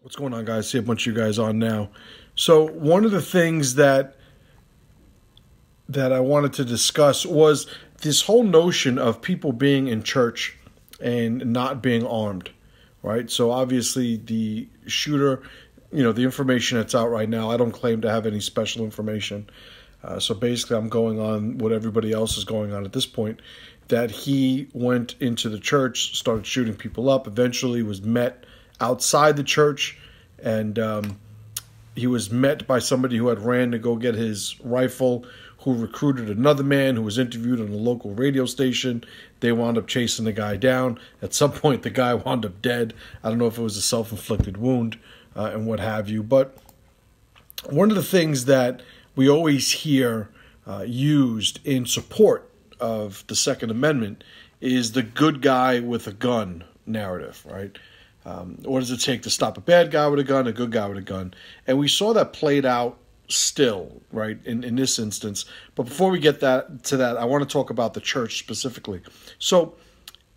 What's going on, guys? See a bunch of you guys on now. So one of the things that I wanted to discuss was this whole notion of people being in church and not being armed, right? So obviously the shooter, the information that's out right now, I don't claim to have any special information. So basically I'm going on what everybody else is going on at this point, that he went into the church, started shooting people up, eventually was met outside the church, and he was met by somebody who had ran to go get his rifle, who recruited another man who was interviewed on a local radio station. They wound up chasing the guy down. At some point, the guy wound up dead. I don't know if it was a self-inflicted wound and what have you. But one of the things that we always hear used in support of the Second Amendment is the good guy with a gun narrative, right? What does it take to stop a bad guy with a gun, a good guy with a gun? And we saw that played out still, right, in this instance. But before we get to that, I want to talk about the church specifically. So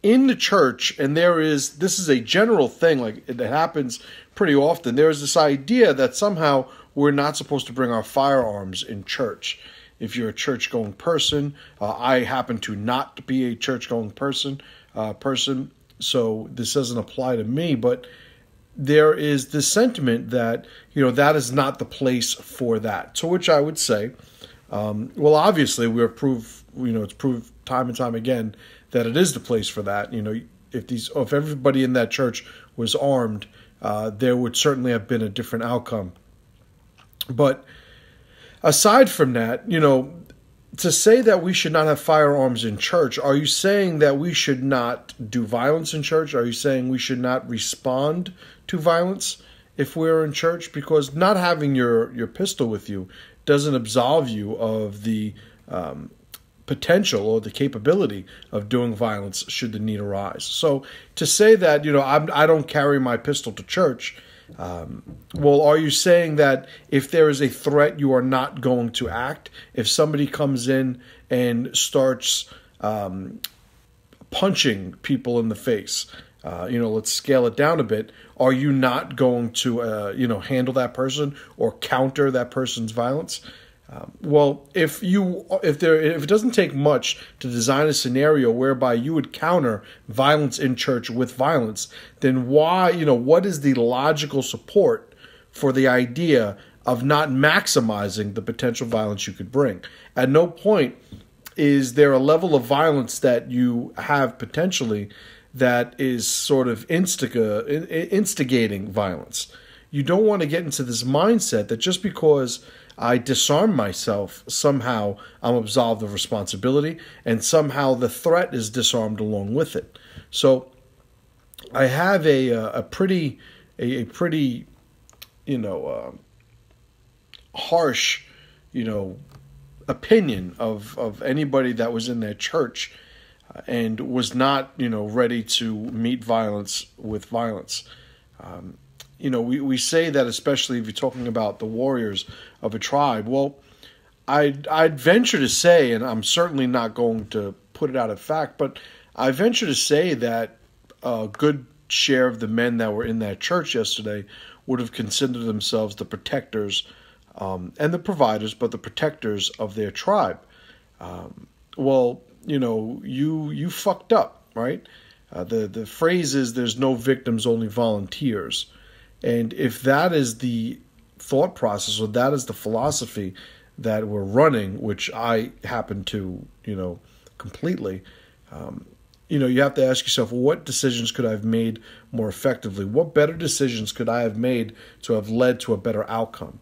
in the church, and this is a general thing, like it happens pretty often, there's this idea that somehow we're not supposed to bring our firearms in church. If you're a church-going person, I happen to not be a church-going person, so this doesn't apply to me, but there is this sentiment that, that is not the place for that. To which I would say, well, obviously it's proved time and time again that it is the place for that. If everybody in that church was armed, there would certainly have been a different outcome. But aside from that, to say that we should not have firearms in church, are you saying that we should not do violence in church? Are you saying we should not respond to violence if we're in church? Because not having your pistol with you doesn't absolve you of the potential or the capability of doing violence should the need arise. So to say that, I don't carry my pistol to church, well, are you saying that if there is a threat, you are not going to act? If somebody comes in and starts punching people in the face, let's scale it down a bit, are you not going to, handle that person or counter that person's violence? Well, if it doesn't take much to design a scenario whereby you would counter violence in church with violence, then why, what is the logical support for the idea of not maximizing the potential violence you could bring? At no point is there a level of violence that you have potentially that is sort of instigating violence. You don't want to get into this mindset that just because I disarm myself, somehow I'm absolved of responsibility, and somehow the threat is disarmed along with it. So I have a pretty harsh opinion of anybody that was in that church and was not ready to meet violence with violence. We say that, especially if you're talking about the warriors of a tribe. Well, I'd venture to say, and I'm certainly not going to put it out of fact, but I venture to say that a good share of the men that were in that church yesterday would have considered themselves the protectors and the providers, but the protectors of their tribe. Well, you fucked up, right? The phrase is, there's no victims, only volunteers. And if that is the thought process, or that is the philosophy that we're running, which I happen to, completely, you have to ask yourself, well, what decisions could I have made more effectively? What better decisions could I have made to have led to a better outcome?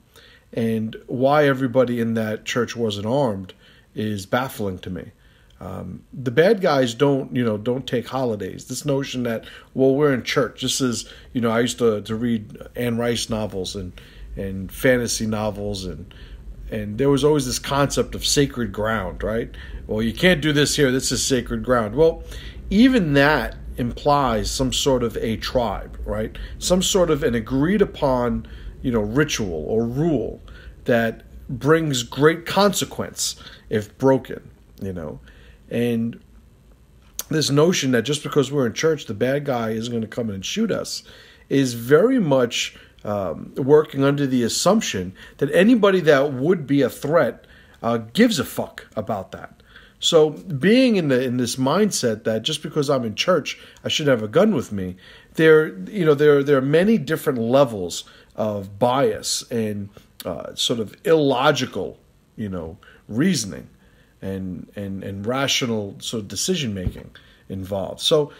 And why everybody in that church wasn't armed is baffling to me. The bad guys don't take holidays. This notion that, well, we're in church. This is, I used to read Anne Rice novels and fantasy novels, and there was always this concept of sacred ground, right? Well, you can't do this here. This is sacred ground. Well, even that implies some sort of a tribe, right? Some sort of an agreed upon, ritual or rule that brings great consequence if broken, And this notion that just because we're in church, the bad guy isn't going to come in and shoot us is very much working under the assumption that anybody that would be a threat gives a fuck about that. So being in this mindset that just because I'm in church, I should have a gun with me, there are many different levels of bias and sort of illogical, reasoning and rational sort of decision making involved. So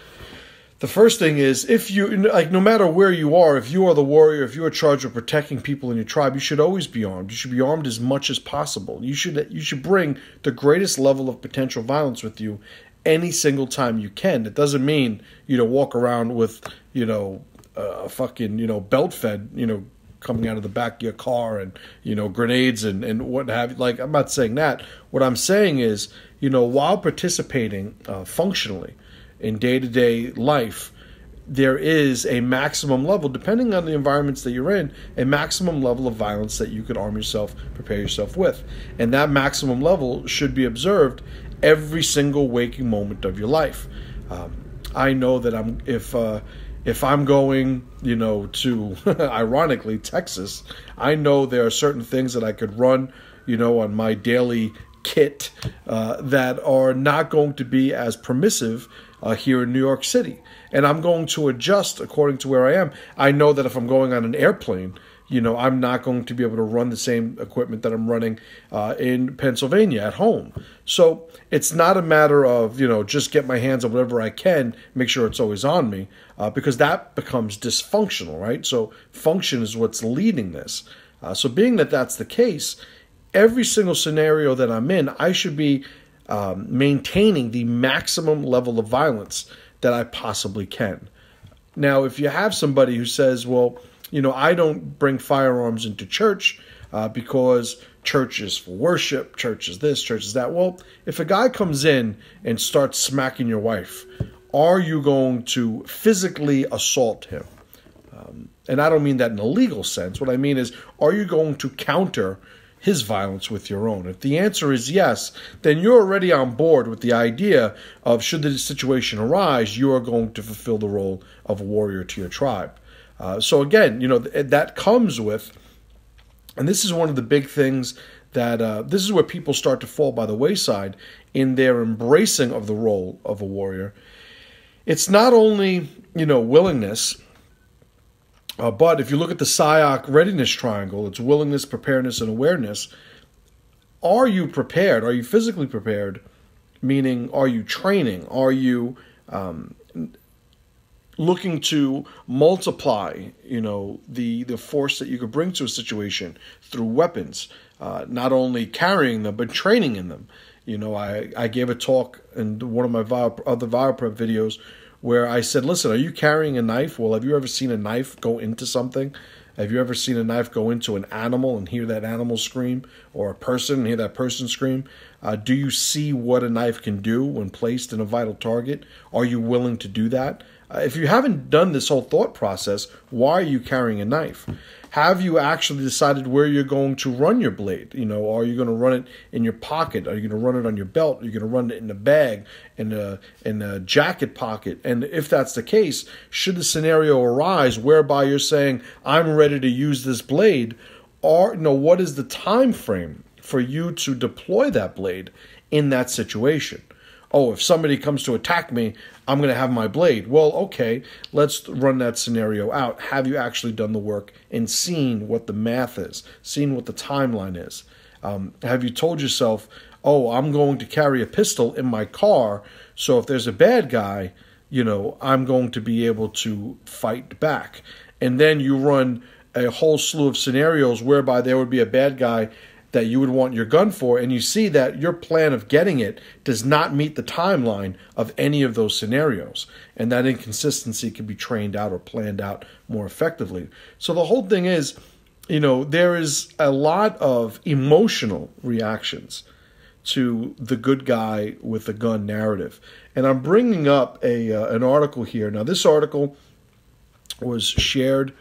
the first thing is, if you, no matter where you are, if you are the warrior, if you are charged with protecting people in your tribe, you should always be armed. You should be armed as much as possible. You should bring the greatest level of potential violence with you any single time you can. It doesn't mean, walk around with, a fucking, belt fed, coming out of the back of your car and, grenades and what have you. Like, I'm not saying that. What I'm saying is, while participating functionally in day-to-day life, there is a maximum level, depending on the environments that you're in, a maximum level of violence that you can arm yourself, prepare yourself with. And that maximum level should be observed every single waking moment of your life. I know that if I'm going, to, ironically, Texas, I know there are certain things that I could run, on my daily kit that are not going to be as permissive here in New York City. And I'm going to adjust according to where I am. I know that if I'm going on an airplane, I'm not going to be able to run the same equipment that I'm running in Pennsylvania at home. So it's not a matter of, just get my hands on whatever I can, make sure it's always on me, because that becomes dysfunctional, right? So function is what's leading this. So being that that's the case, every single scenario that I'm in, I should be maintaining the maximum level of violence that I possibly can. Now, if you have somebody who says, well, I don't bring firearms into church because church is for worship, church is this, church is that. Well, if a guy comes in and starts smacking your wife, are you going to physically assault him? And I don't mean that in a legal sense. What I mean is, are you going to counter his violence with your own? If the answer is yes, then you're already on board with the idea of, should the situation arise, you are going to fulfill the role of a warrior to your tribe. So again, that comes with, and this is one of the big things that, this is where people start to fall by the wayside in their embracing of the role of a warrior. It's not only, willingness, but if you look at the SIOC readiness triangle, it's willingness, preparedness, and awareness. Are you prepared? Are you physically prepared? Meaning, are you training? Are you looking to multiply, the force that you could bring to a situation through weapons, not only carrying them, but training in them? I gave a talk in one of my other VioPrep videos where I said, listen, are you carrying a knife? Well, have you ever seen a knife go into something? Have you ever seen a knife go into an animal and hear that animal scream, or a person and hear that person scream? Do you see what a knife can do when placed in a vital target? Are you willing to do that? If you haven't done this whole thought process, why are you carrying a knife? Have you actually decided where you're going to run your blade? Are you going to run it in your pocket? Are you going to run it on your belt? Are you going to run it in a bag, in a jacket pocket? And if that's the case, should the scenario arise whereby you're saying, I'm ready to use this blade, or what is the time frame for you to deploy that blade in that situation? Oh, if somebody comes to attack me, I'm going to have my blade. Well, okay, let's run that scenario out. Have you actually done the work and seen what the math is, seen what the timeline is? Have you told yourself, oh, I'm going to carry a pistol in my car, so if there's a bad guy, I'm going to be able to fight back. And then you run a whole slew of scenarios whereby there would be a bad guy that you would want your gun for, and you see that your plan of getting it does not meet the timeline of any of those scenarios, and that inconsistency can be trained out or planned out more effectively. So the whole thing is, there is a lot of emotional reactions to the good guy with a gun narrative. And I'm bringing up an article here. Now, this article was shared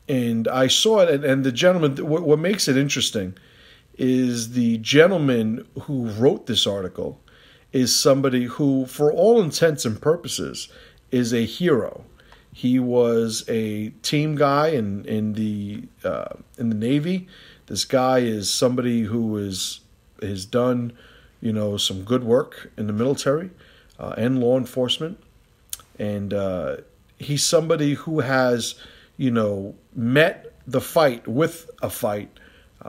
and I saw it, and the gentleman, what makes it interesting is the gentleman who wrote this article is somebody who, for all intents and purposes, is a hero. He was a team guy in the Navy. This guy is somebody who has done, some good work in the military and law enforcement, and he's somebody who has, met the fight with a fight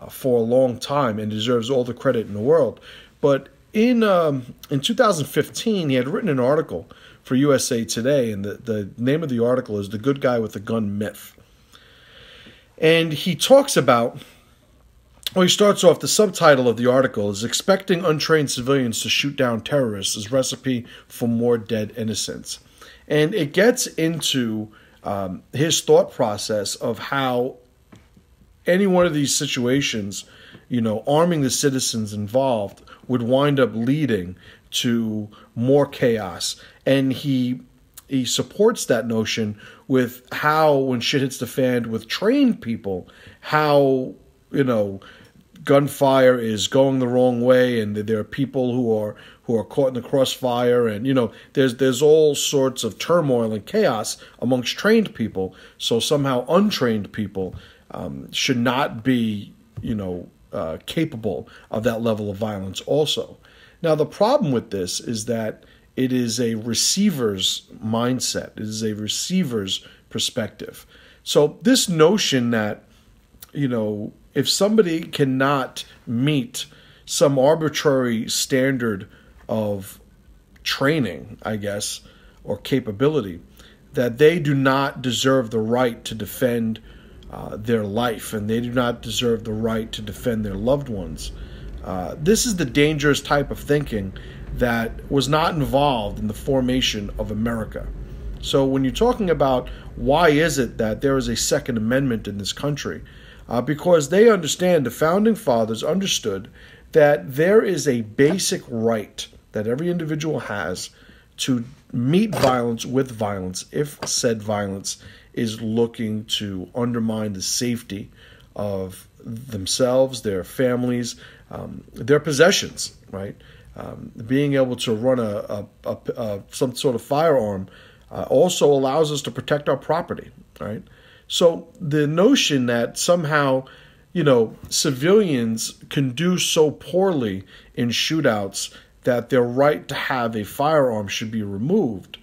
for a long time and deserves all the credit in the world. But in 2015, he had written an article for USA Today, and the name of the article is "The Good Guy with the Gun Myth." And he talks about, he starts off, the subtitle of the article is "Expecting Untrained Civilians to Shoot Down Terrorists is Recipe for More Dead Innocents." And it gets into his thought process of how any one of these situations, arming the citizens involved would wind up leading to more chaos. And he supports that notion with how, when shit hits the fan with trained people, how, gunfire is going the wrong way, and there are people who are caught in the crossfire, and there's all sorts of turmoil and chaos amongst trained people. So somehow untrained people should not be capable of that level of violence also. Now, the problem with this is that it is a receiver's mindset. It is a receiver's perspective. So this notion that, if somebody cannot meet some arbitrary standard of training, I guess, or capability, that they do not deserve the right to defend their life, and they do not deserve the right to defend their loved ones. This is the dangerous type of thinking that was not involved in the formation of America. So when you're talking about why is it that there is a Second Amendment in this country, because they understand, the Founding Fathers understood that there is a basic right that every individual has to meet violence with violence if said violence is looking to undermine the safety of themselves, their families, their possessions, right? Being able to run some sort of firearm also allows us to protect our property, right? So the notion that somehow, civilians can do so poorly in shootouts that their right to have a firearm should be removed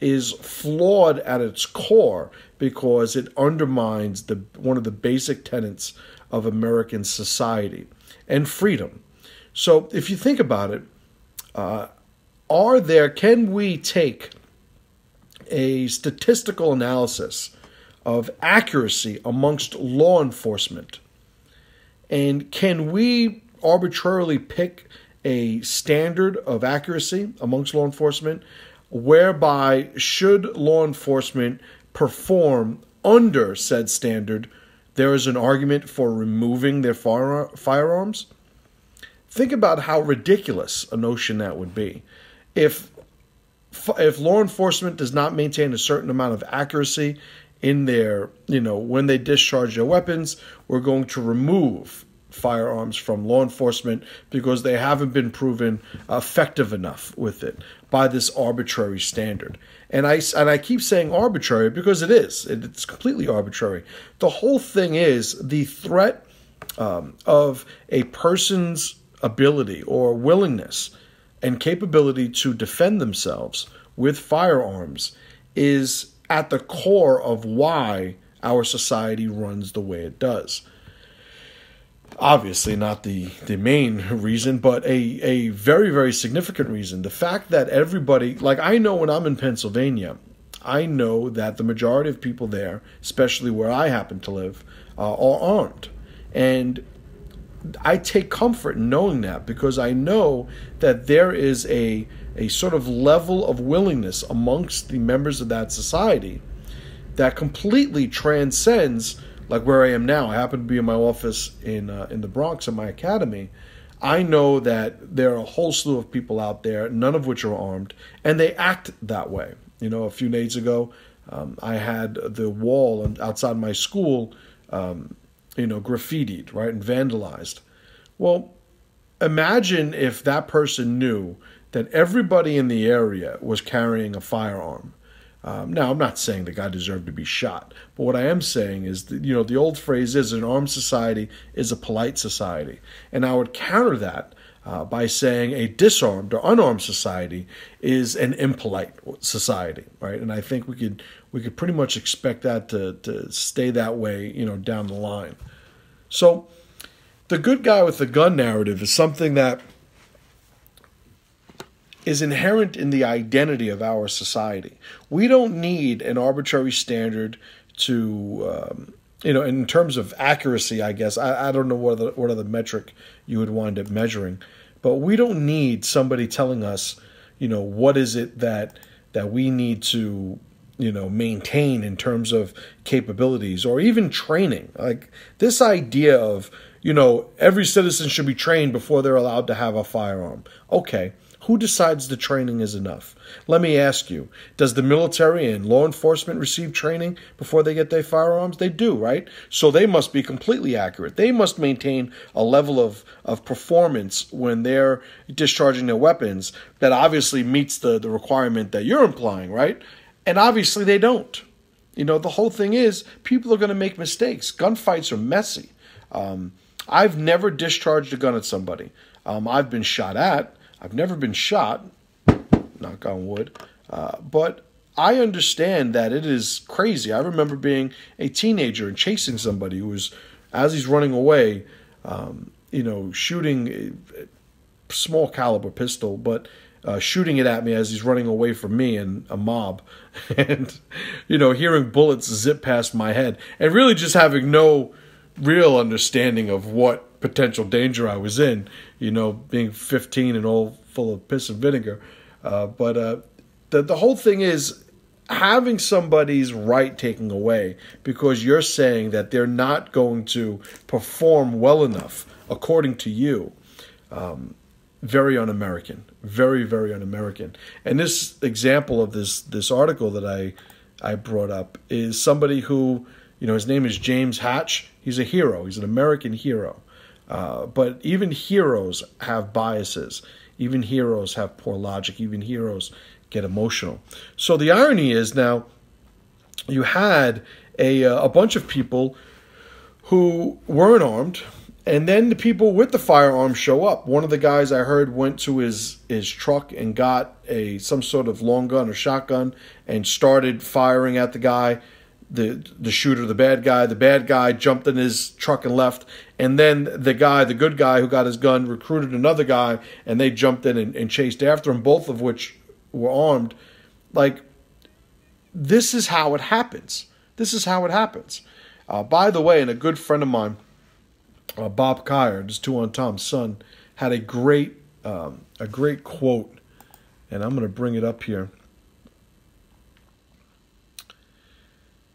is flawed at its core, because it undermines one of the basic tenets of American society and freedom. So if you think about it, can we take a statistical analysis of accuracy amongst law enforcement, and can we arbitrarily pick a standard of accuracy amongst law enforcement whereby, should law enforcement perform under said standard, there is an argument for removing their firearms? Think about how ridiculous a notion that would be. If law enforcement does not maintain a certain amount of accuracy in their, when they discharge their weapons, we're going to remove firearms from law enforcement because they haven't been proven effective enough with it by this arbitrary standard. And I keep saying arbitrary because it is. It's completely arbitrary. The whole thing is the threat of a person's ability or willingness and capability to defend themselves with firearms is at the core of why our society runs the way it does. Obviously not the main reason, but a very, very significant reason. The fact that everybody, like I know when I'm in Pennsylvania, I know that the majority of people there, especially where I happen to live, are armed. And I take comfort in knowing that, because I know that there is a sort of level of willingness amongst the members of that society that completely transcends, like where I am now. I happen to be in my office in the Bronx at my academy. I know that there are a whole slew of people out there, none of which are armed, and they act that way. A few days ago, I had the wall outside my school graffitied, right, and vandalized. Well, imagine if that person knew that everybody in the area was carrying a firearm. Now, I'm not saying the guy deserved to be shot, but what I am saying is that, the old phrase is an armed society is a polite society. And I would counter that by saying a disarmed or unarmed society is an impolite society, right? And I think we could pretty much expect that to stay that way, down the line. So the good guy with the gun narrative is something that is inherent in the identity of our society. We don't need an arbitrary standard to, in terms of accuracy, I guess. I don't know what other metric you would wind up measuring, but we don't need somebody telling us, what is it that we need to, maintain in terms of capabilities or even training. Like this idea of, every citizen should be trained before they're allowed to have a firearm. Okay. Who decides the training is enough? Let me ask you, does the military and law enforcement receive training before they get their firearms? They do, right? So they must be completely accurate. They must maintain a level of performance when they're discharging their weapons that obviously meets the requirement that you're implying, right? And obviously they don't. The whole thing is people are going to make mistakes. Gunfights are messy. I've never discharged a gun at somebody. I've been shot at. I've never been shot, knock on wood, but I understand that it is crazy. I remember being a teenager and chasing somebody who was, as he's running away, shooting a small caliber pistol, but shooting it at me as he's running away from me and a mob, and hearing bullets zip past my head, and really just having no real understanding of what potential danger I was in, being 15 and all full of piss and vinegar. But the whole thing is having somebody's right taken away because you're saying that they're not going to perform well enough according to you. Very un-American. Very, very un-American. And this example of this article that I brought up is somebody who, his name is James Hatch. He's a hero. He's an American hero. But even heroes have biases. Even heroes have poor logic. Even heroes get emotional. So the irony is now you had a bunch of people who weren't armed, and then the people with the firearms show up. One of the guys I heard went to his truck and got some sort of long gun or shotgun and started firing at the guy. The shooter, the bad guy jumped in his truck and left. And then the good guy who got his gun recruited another guy and they jumped in and chased after him, both of which were armed. Like, this is how it happens. This is how it happens. By the way, and a good friend of mine, Bob Kyer, just two on Tom's son, had a great quote, and I'm going to bring it up here.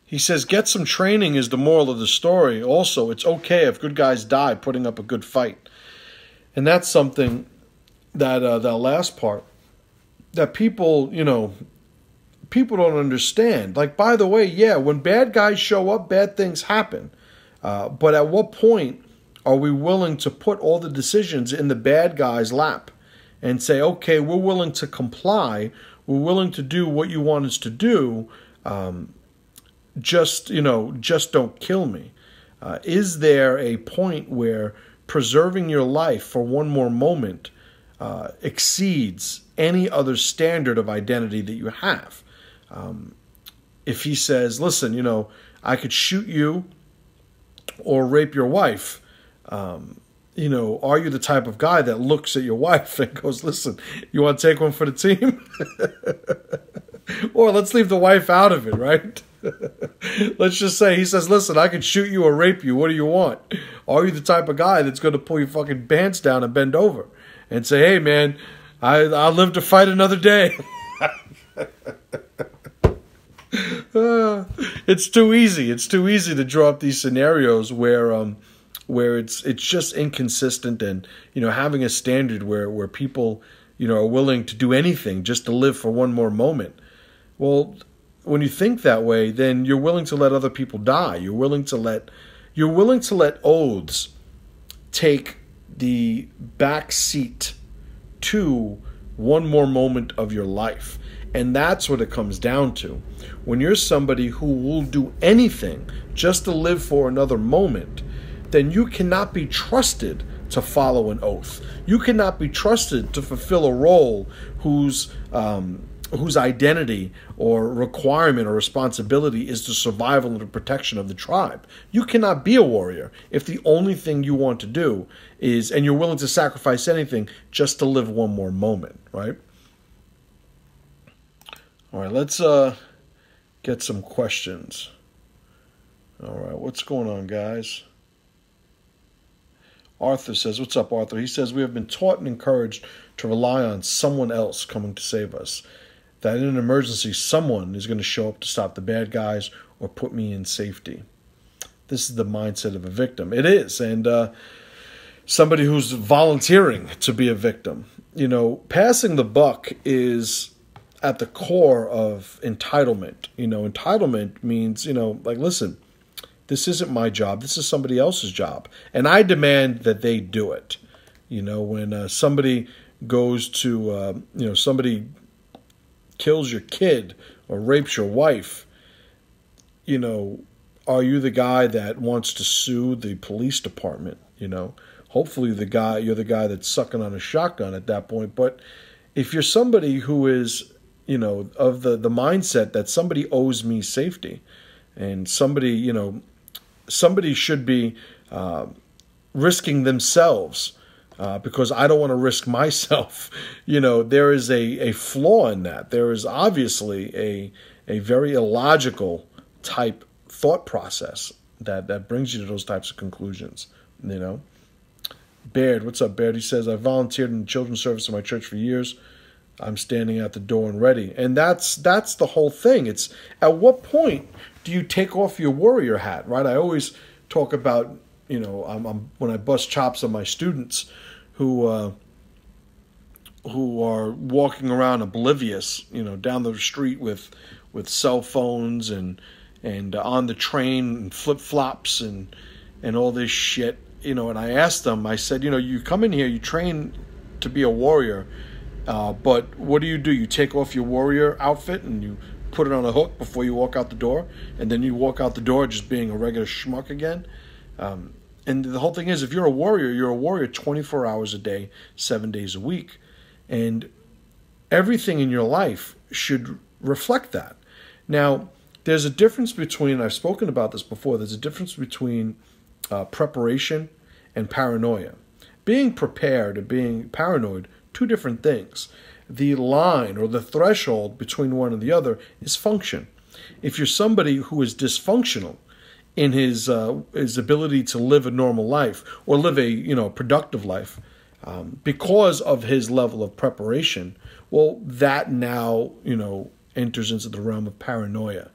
He says, get some training is the moral of the story. Also, it's okay if good guys die putting up a good fight. And that's something that that last part that people don't understand. Like, by the way, yeah, when bad guys show up, bad things happen. But at what point are we willing to put all the decisions in the bad guy's lap and say, okay, we're willing to comply. We're willing to do what you want us to do. Just don't kill me. Is there a point where preserving your life for one more moment exceeds any other standard of identity that you have? If he says, listen, I could shoot you or rape your wife, are you the type of guy that looks at your wife and goes, listen, you want to take one for the team? Or let's leave the wife out of it, right? Let's just say he says, listen, I could shoot you or rape you. What do you want? Are you the type of guy that's going to pull your fucking pants down and bend over and say, hey, man, I'll live to fight another day? It's too easy. It's too easy to draw up these scenarios where it's just inconsistent and, having a standard where people, are willing to do anything just to live for one more moment. Well, when you think that way, then you're willing to let other people die. You're willing to let oaths take the back seat to one more moment of your life. And that's what it comes down to. When you're somebody who will do anything just to live for another moment, then you cannot be trusted to follow an oath. You cannot be trusted to fulfill a role whose identity or requirement or responsibility is the survival and the protection of the tribe. You cannot be a warrior if the only thing you want to do is, and you're willing to sacrifice anything just to live one more moment, right? All right, let's get some questions. All right, what's going on, guys? Arthur says, what's up, Arthur? He says, we have been taught and encouraged to rely on someone else coming to save us. That in an emergency, someone is going to show up to stop the bad guys or put me in safety. This is the mindset of a victim. It is, and somebody who's volunteering to be a victim. You know, passing the buck is at the core of entitlement. You know, entitlement means, you know, like, listen, this isn't my job. This is somebody else's job. And I demand that they do it. You know, when somebody goes to, somebody kills your kid or rapes your wife, you know, are you the guy that wants to sue the police department? You know, hopefully you're the guy that's sucking on a shotgun at that point. But if you're somebody who is, you know, of the mindset that somebody owes me safety, and somebody should be risking themselves because I don't want to risk myself. You know, there is a flaw in that. There is obviously a very illogical type thought process that brings you to those types of conclusions, you know. Baird, what's up, Baird? He says, I volunteered in the children's service in my church for years. I'm standing at the door and ready. And that's the whole thing. It's at what point do you take off your warrior hat, right? I always talk about, you know, when I bust chops on my students who are walking around oblivious, you know, down the street with cell phones and on the train and flip-flops and all this shit, you know, and I asked them, I said, you know, you come in here, you train to be a warrior, but what do? You take off your warrior outfit and you put it on a hook before you walk out the door, and then you walk out the door just being a regular schmuck again. And the whole thing is, if you're a warrior 24 hours a day, 7 days a week. And everything in your life should reflect that. Now, there's a difference between, I've spoken about this before, there's a difference between preparation and paranoia. Being prepared and being paranoid, two different things. The line or the threshold between one and the other is function. If you're somebody who is dysfunctional in his ability to live a normal life or live a productive life because of his level of preparation, well, that now enters into the realm of paranoia.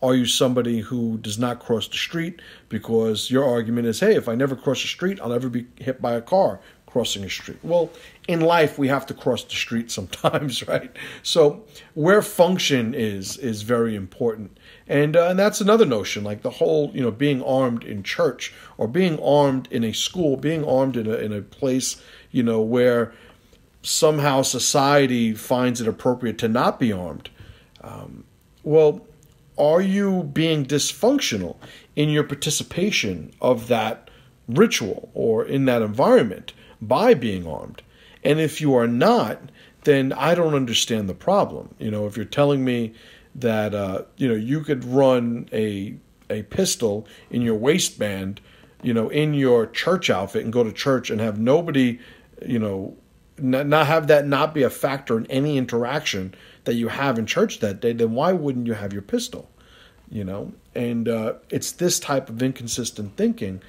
Are you somebody who does not cross the street because your argument is, hey, if I never cross the street, I'll never be hit by a car crossing a street? Well, in life, we have to cross the street sometimes, right? So where function is very important. And that's another notion, like the whole, being armed in church or being armed in a school, being armed in a place, where somehow society finds it appropriate to not be armed. Well, are you being dysfunctional in your participation of that ritual or in that environment by being armed? And if you are not, then I don't understand the problem. If you're telling me that you could run a pistol in your waistband, in your church outfit and go to church and have nobody, not have that not be a factor in any interaction that you have in church that day, then why wouldn't you have your pistol? And it's this type of inconsistent thinking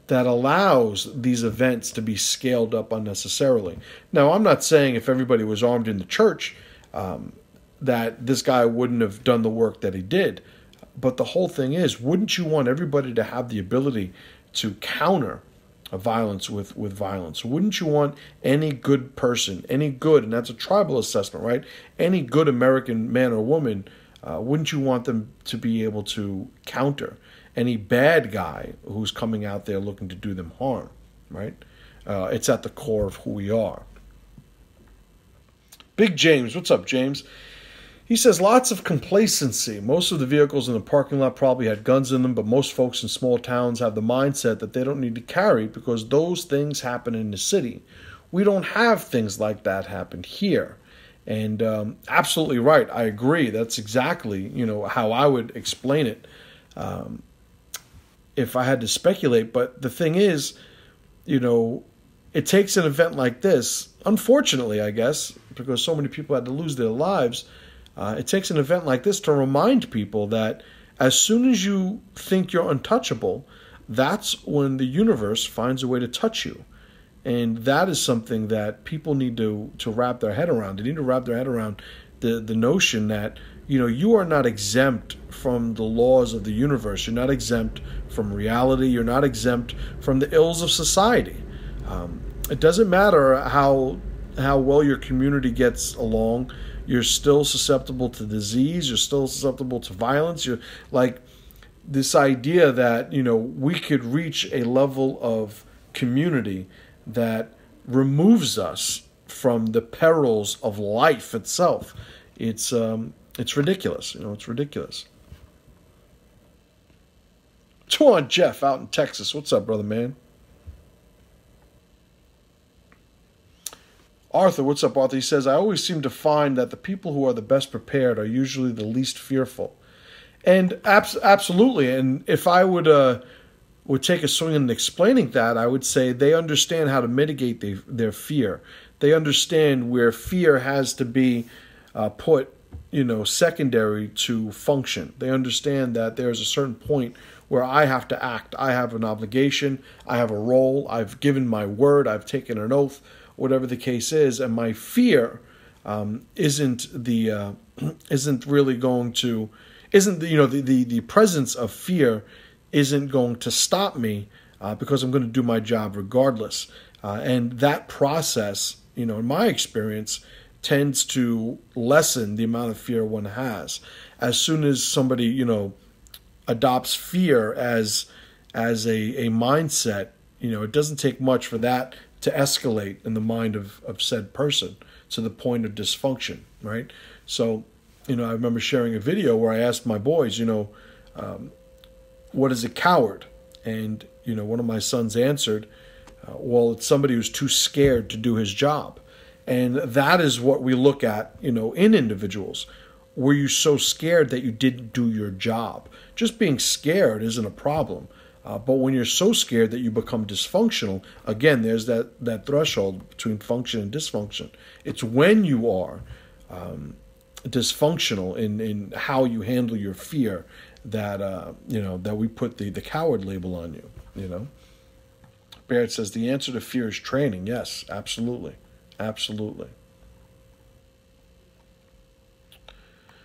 that allows these events to be scaled up unnecessarily. Now, I'm not saying if everybody was armed in the church that this guy wouldn't have done the work that he did. But the whole thing is, wouldn't you want everybody to have the ability to counter violence with violence? Wouldn't you want any good person, and that's a tribal assessment, right? Any good American man or woman, wouldn't you want them to be able to counter any bad guy who's coming out there looking to do them harm, right? It's at the core of who we are. Big James, what's up, James? He says lots of complacency. Most of the vehicles in the parking lot probably had guns in them, but most folks in small towns have the mindset that they don't need to carry because those things happen in the city. We don't have things like that happen here. And absolutely right. I agree. That's exactly, how I would explain it if I had to speculate. But the thing is, it takes an event like this, unfortunately, I guess, because so many people had to lose their lives. It takes an event like this to remind people that as soon as you think you're untouchable, that's when the universe finds a way to touch you. And that is something that people need to wrap their head around. They need to wrap their head around the notion that, you are not exempt from the laws of the universe. You're not exempt from reality. You're not exempt from the ills of society. It doesn't matter how well your community gets along. You're still susceptible to disease. You're still susceptible to violence. You're like this idea that, we could reach a level of community that removes us from the perils of life itself. It's ridiculous. It's ridiculous. Come on, Jeff, out in Texas. What's up, brother man? Arthur, what's up, Arthur? He says, I always seem to find that the people who are the best prepared are usually the least fearful. And absolutely. And if I would take a swing in explaining that, I would say they understand how to mitigate their fear. They understand where fear has to be put, secondary to function. They understand that there's a certain point where I have to act. I have an obligation. I have a role. I've given my word. I've taken an oath. Whatever the case is, and my fear isn't the presence of fear isn't going to stop me because I'm going to do my job regardless. And that process, in my experience, tends to lessen the amount of fear one has. As soon as somebody, adopts fear as a mindset, it doesn't take much for that to escalate in the mind of said person to the point of dysfunction, right? So, I remember sharing a video where I asked my boys, what is a coward? And, one of my sons answered, well, it's somebody who's too scared to do his job. And that is what we look at, in individuals. Were you so scared that you didn't do your job? Just being scared isn't a problem. But when you're so scared that you become dysfunctional, again, there's that threshold between function and dysfunction. It's when you are dysfunctional in how you handle your fear that that we put the coward label on you. Barrett says the answer to fear is training. Yes, absolutely, absolutely.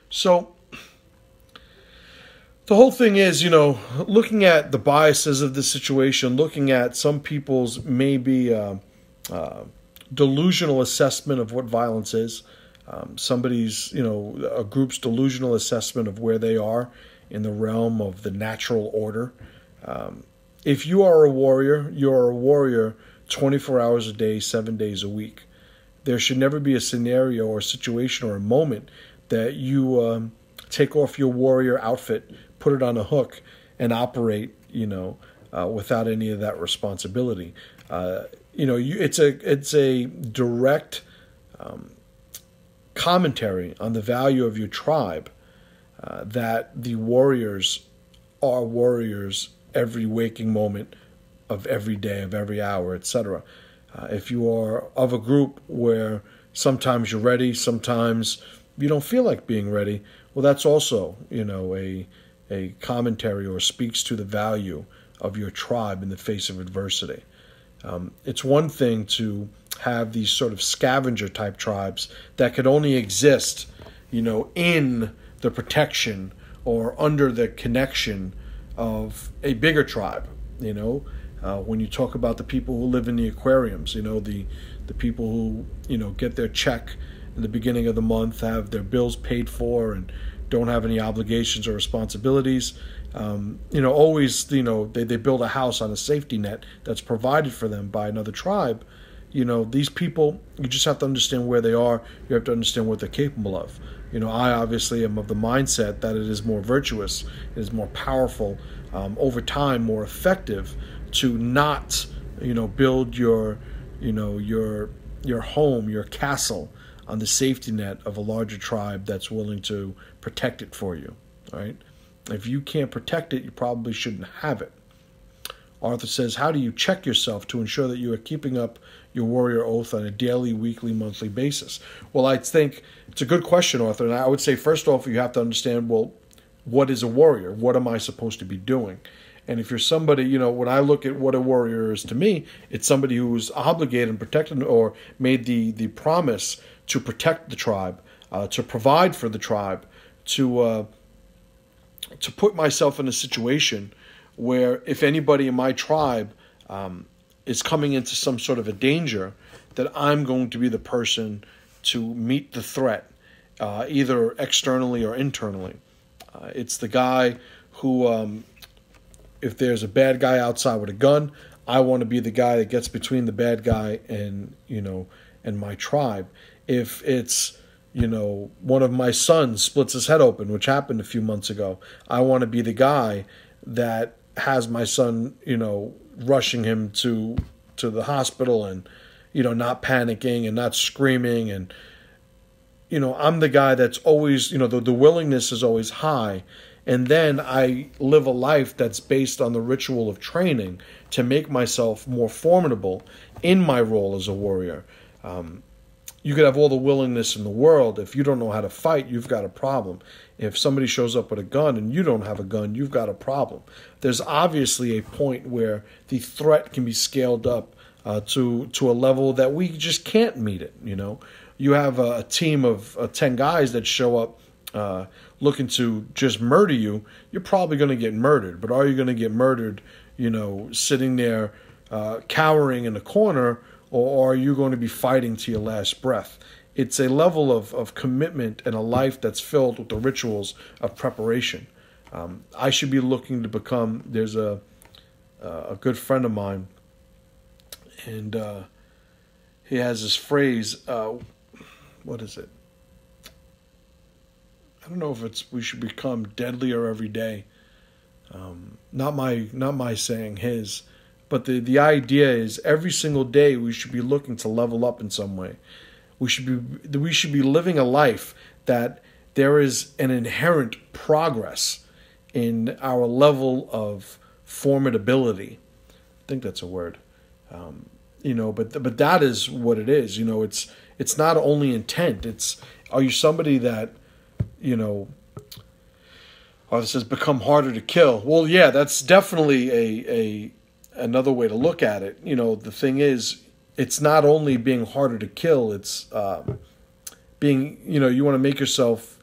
So the whole thing is, looking at the biases of the situation, looking at some people's maybe delusional assessment of what violence is, somebody's, a group's delusional assessment of where they are in the realm of the natural order. If you are a warrior, you're a warrior 24 hours a day, 7 days a week. There should never be a scenario or a situation or a moment that you take off your warrior outfit, put it on a hook, and operate, without any of that responsibility. It's a direct commentary on the value of your tribe that the warriors are warriors every waking moment of every day, of every hour, etc. If you are of a group where sometimes you're ready, sometimes you don't feel like being ready, well, that's also, a commentary or speaks to the value of your tribe in the face of adversity. It's one thing to have these sort of scavenger type tribes that could only exist, in the protection or under the connection of a bigger tribe. When you talk about the people who live in the aquariums, the people who, get their check in the beginning of the month, have their bills paid for, and don't have any obligations or responsibilities. Always, they build a house on a safety net that's provided for them by another tribe. These people, you just have to understand where they are. You have to understand what they're capable of. I obviously am of the mindset that it is more virtuous, it is more powerful, over time, more effective to not, build your home, your castle on the safety net of a larger tribe that's willing to protect it for you, right? If you can't protect it, you probably shouldn't have it. Arthur says, how do you check yourself to ensure that you are keeping up your warrior oath on a daily, weekly, monthly basis? Well, I think it's a good question, Arthur. And I would say, first off, you have to understand, well, what is a warrior? What am I supposed to be doing? And if you're somebody, when I look at what a warrior is to me, it's somebody who's obligated and protected or made the promise to protect the tribe, to provide for the tribe, to put myself in a situation where if anybody in my tribe is coming into some sort of a danger, that I'm going to be the person to meet the threat, either externally or internally. It's the guy who, if there's a bad guy outside with a gun, I want to be the guy that gets between the bad guy and my tribe. If it's, one of my sons splits his head open, which happened a few months ago, I want to be the guy that has my son, rushing him to the hospital and, not panicking and not screaming. And, I'm the guy that's always, the willingness is always high. And then I live a life that's based on the ritual of training to make myself more formidable in my role as a warrior. You could have all the willingness in the world. If you don't know how to fight, you've got a problem. If somebody shows up with a gun and you don't have a gun, you've got a problem. There's obviously a point where the threat can be scaled up to a level that we just can't meet it. You have a team of 10 guys that show up looking to just murder you. You're probably going to get murdered. But are you going to get murdered, sitting there cowering in a corner, or are you going to be fighting to your last breath? It's a level of commitment and a life that's filled with the rituals of preparation. I should be looking to become, there's a good friend of mine, and he has this phrase, what is it? I don't know if it's, we should become deadlier every day. Not my saying, his. But the idea is every single day we should be looking to level up in some way. We should be living a life that there is an inherent progress in our level of formidability. I think that's a word. But that is what it is. It's not only intent. Are you somebody that, it says become harder to kill. Well, yeah, that's definitely another way to look at it. The thing is, it's not only being harder to kill, it's being, you want to make yourself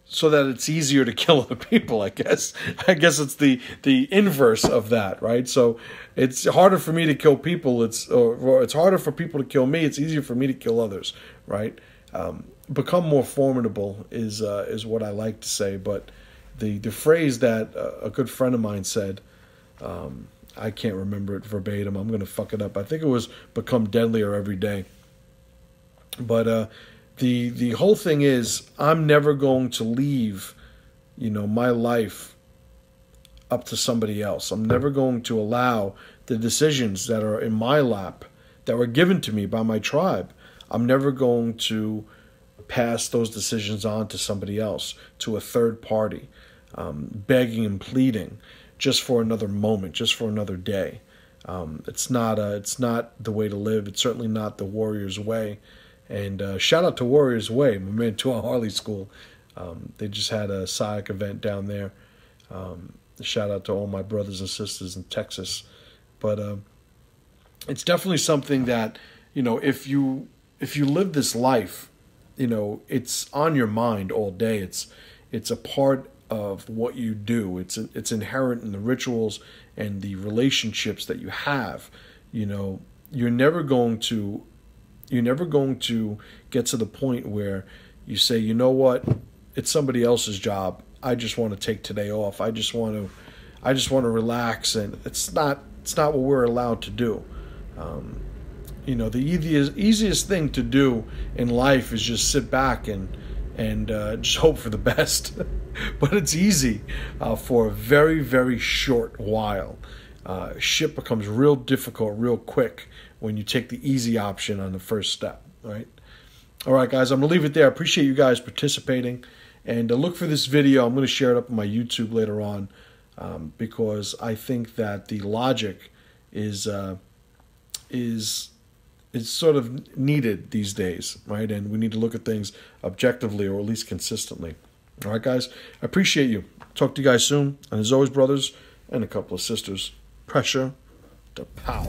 so that it's easier to kill other people, I guess. I guess it's the inverse of that, right? So it's harder for me to kill people, it's harder for people to kill me, it's easier for me to kill others, right? Become more formidable is what I like to say, but the phrase that a good friend of mine said, I can't remember it verbatim. I'm going to fuck it up. I think it was become deadlier every day. But the whole thing is, I'm never going to leave, my life up to somebody else. I'm never going to allow the decisions that are in my lap, that were given to me by my tribe. I'm never going to pass those decisions on to somebody else, to a third party, begging and pleading just for another moment, just for another day. It's not the way to live. It's certainly not the Warriors way. And shout out to Warriors Way, my man, to our Harley School. They just had a SIAC event down there. Shout out to all my brothers and sisters in Texas. But it's definitely something that, if you live this life, it's on your mind all day. It's a part of what you do. It's inherent in the rituals and the relationships that you have. You're never going to get to the point where you say, you know what, it's somebody else's job. I just want to take today off. I just want to relax, and it's not what we're allowed to do. the easiest thing to do in life is just sit back and just hope for the best. But it's easy for a very, very short while. Shit becomes real difficult real quick when you take the easy option on the first step, right? All right, guys, I'm going to leave it there. I appreciate you guys participating. And look for this video. I'm going to share it up on my YouTube later on because I think that the logic is sort of needed these days, right? And we need to look at things objectively or at least consistently. All right, guys, I appreciate you. Talk to you guys soon. And as always, brothers and a couple of sisters, pressure to power.